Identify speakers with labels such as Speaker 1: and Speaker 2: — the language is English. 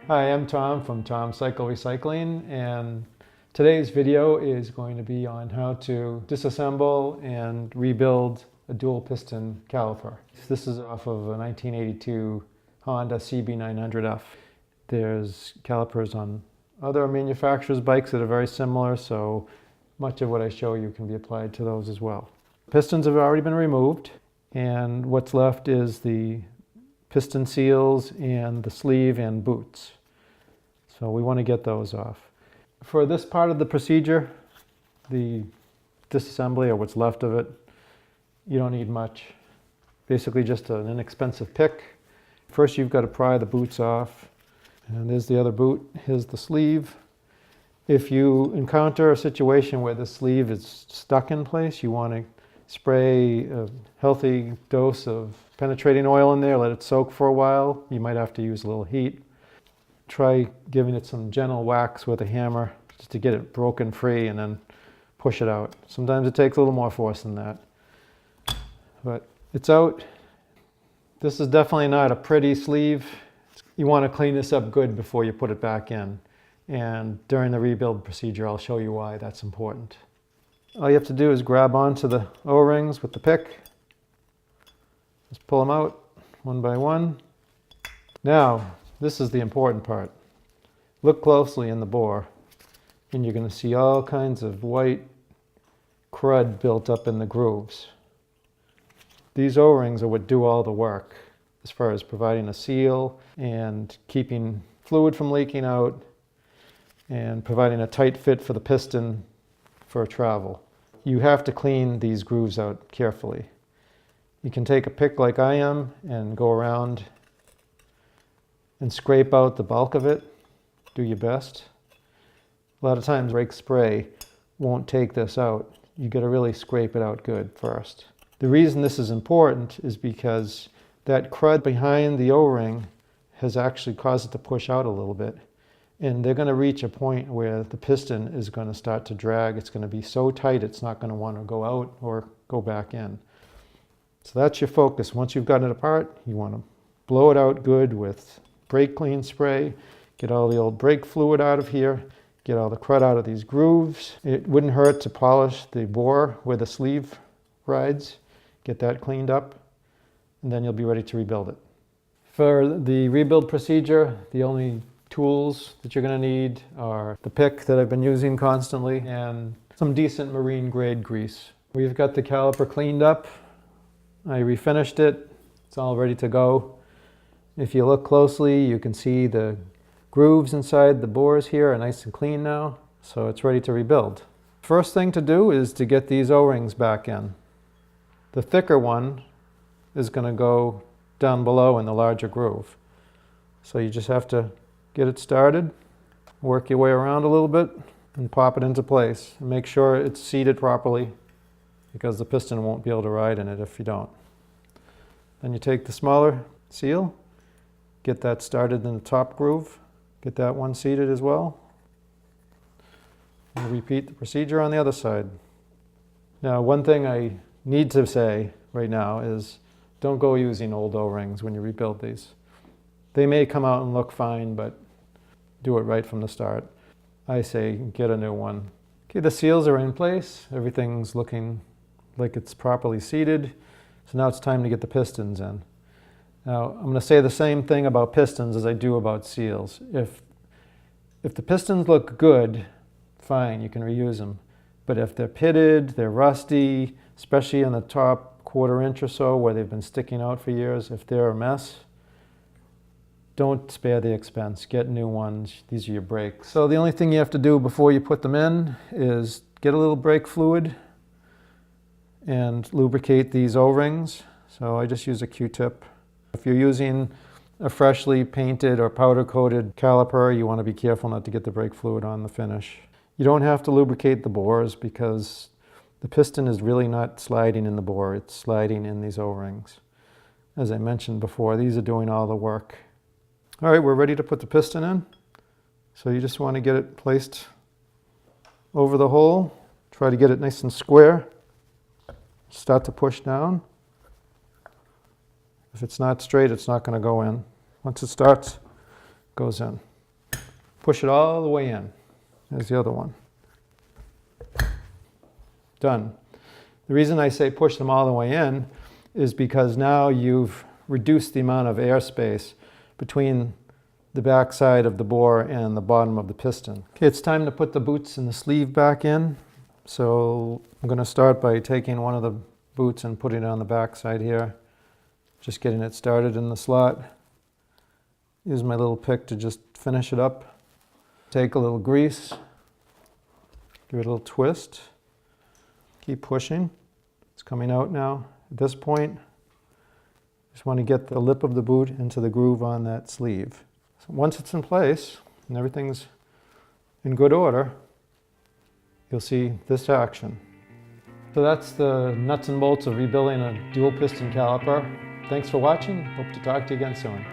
Speaker 1: Hi, I'm Tom from Tom Cycle Recycling, and today's video is going to be on how to disassemble and rebuild a dual piston caliper. This is off of a 1982 Honda CB900F. There's calipers on other manufacturers' bikes that are very similar, so much of what I show you can be applied to those as well. Pistons have already been removed, and what's left is the piston seals and the sleeve and boots. So we want to get those off. For this part of the procedure, the disassembly, or what's left of it, you don't need much. Basically just an inexpensive pick. First you've got to pry the boots off. And there's the other boot. Here's the sleeve. If you encounter a situation where the sleeve is stuck in place, you want to spray a healthy dose of penetrating oil in there, let it soak for a while. You might have to use a little heat. Try giving it some gentle whacks with a hammer just to get it broken free and then push it out. Sometimes it takes a little more force than that. But it's out. This is definitely not a pretty sleeve. You want to clean this up good before you put it back in. And during the rebuild procedure, I'll show you why that's important. All you have to do is grab onto the O-rings with the pick. Just pull them out one by one. Now, this is the important part. Look closely in the bore, and you're going to see all kinds of white crud built up in the grooves. These O-rings are what do all the work as far as providing a seal and keeping fluid from leaking out and providing a tight fit for the piston for travel. You have to clean these grooves out carefully. You can take a pick like I am and go around and scrape out the bulk of it. Do your best. A lot of times brake spray won't take this out. You got to really scrape it out good first. The reason this is important is because that crud behind the O-ring has actually caused it to push out a little bit. And they're going to reach a point where the piston is going to start to drag. It's going to be so tight it's not going to want to go out or go back in. So that's your focus. Once you've gotten it apart, you want to blow it out good with brake clean spray, get all the old brake fluid out of here, get all the crud out of these grooves. It wouldn't hurt to polish the bore where the sleeve rides, get that cleaned up, and then you'll be ready to rebuild it. For the rebuild procedure, the only tools that you're going to need are the pick that I've been using constantly and some decent marine grade grease. We've got the caliper cleaned up. I refinished it. It's all ready to go. If you look closely, you can see the grooves inside the bores here are nice and clean now, so it's ready to rebuild. First thing to do is to get these O-rings back in. The thicker one is going to go down below in the larger groove. So you just have to get it started, work your way around a little bit, and pop it into place. And make sure it's seated properly, because the piston won't be able to ride in it if you don't. Then you take the smaller seal, get that started in the top groove, get that one seated as well. And repeat the procedure on the other side. Now, one thing I need to say right now is don't go using old O-rings when you rebuild these. They may come out and look fine, but do it right from the start. I say get a new one. Okay, the seals are in place. Everything's looking like it's properly seated. So now it's time to get the pistons in. Now, I'm going to say the same thing about pistons as I do about seals. If the pistons look good, fine, you can reuse them. But if they're pitted, they're rusty, especially in the top quarter inch or so where they've been sticking out for years, if they're a mess, don't spare the expense. Get new ones. These are your brakes. So the only thing you have to do before you put them in is get a little brake fluid and lubricate these O-rings. So I just use a Q-tip. If you're using a freshly painted or powder-coated caliper, you want to be careful not to get the brake fluid on the finish. You don't have to lubricate the bores because the piston is really not sliding in the bore, it's sliding in these O-rings. As I mentioned before, these are doing all the work. All right, we're ready to put the piston in. So you just want to get it placed over the hole. Try to get it nice and square. Start to push down. If it's not straight, it's not going to go in. Once it starts, it goes in. push it all the way in. There's the other one. Done. The reason I say push them all the way in is because now you've reduced the amount of airspace between the back side of the bore and the bottom of the piston. Okay, it's time to put the boots and the sleeve back in. So I'm going to start by taking one of the boots and putting it on the back side here. Just getting it started in the slot. Use my little pick to just finish it up. Take a little grease. Give it a little twist. Keep pushing. It's coming out now. At this point, just want to get the lip of the boot into the groove on that sleeve. So once it's in place and everything's in good order, you'll see this action. So that's the nuts and bolts of rebuilding a dual piston caliper. Thanks for watching. Hope to talk to you again soon.